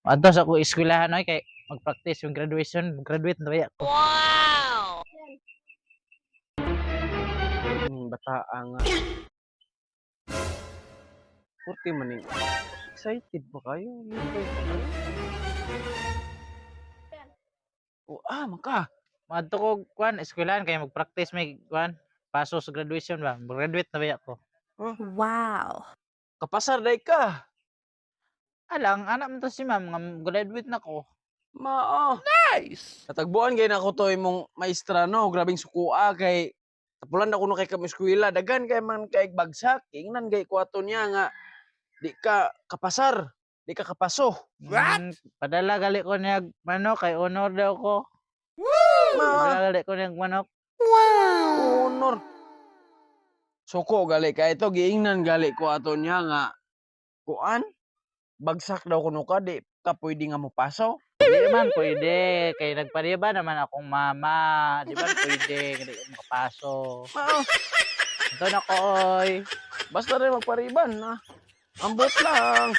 Adto sa ko eskwelahan oy kay mag-practice yung graduation, graduate na baya ko. Bataa nga. Purti maning excited pa kayo? Lipay pa kayo? Maka. Adto ko kuan eskwelahan kay mag-practice may kuan paso sa graduation ba. Graduate na baya ko. Oh, Wow. kapasar day ka. Alang anak man to si ma'am nga graduate na ko. Mao. Nice. Natagbuan gay nako to imong maestra no, grabing sukua kay tapulan ako no kay kami eskwela, daghan kay man kay bagsak, ingnan gay kuwato niya nga di ka kapasar, di ka kapaso. Padala gali ko niya manok kay honor daw ko. Mao. Padala gali ko niya manok. Honor. Suko gali kay ito giingnan gali kuwato niya nga kuan bagsak daw kuno ka di ka pwede nga mopaso. Di man pwede kay nagpariba naman akong mama. Di man pwede hindi ko makapaso. Mao. Ito na ko oy. Basta rin magpariban na. Ambot lang.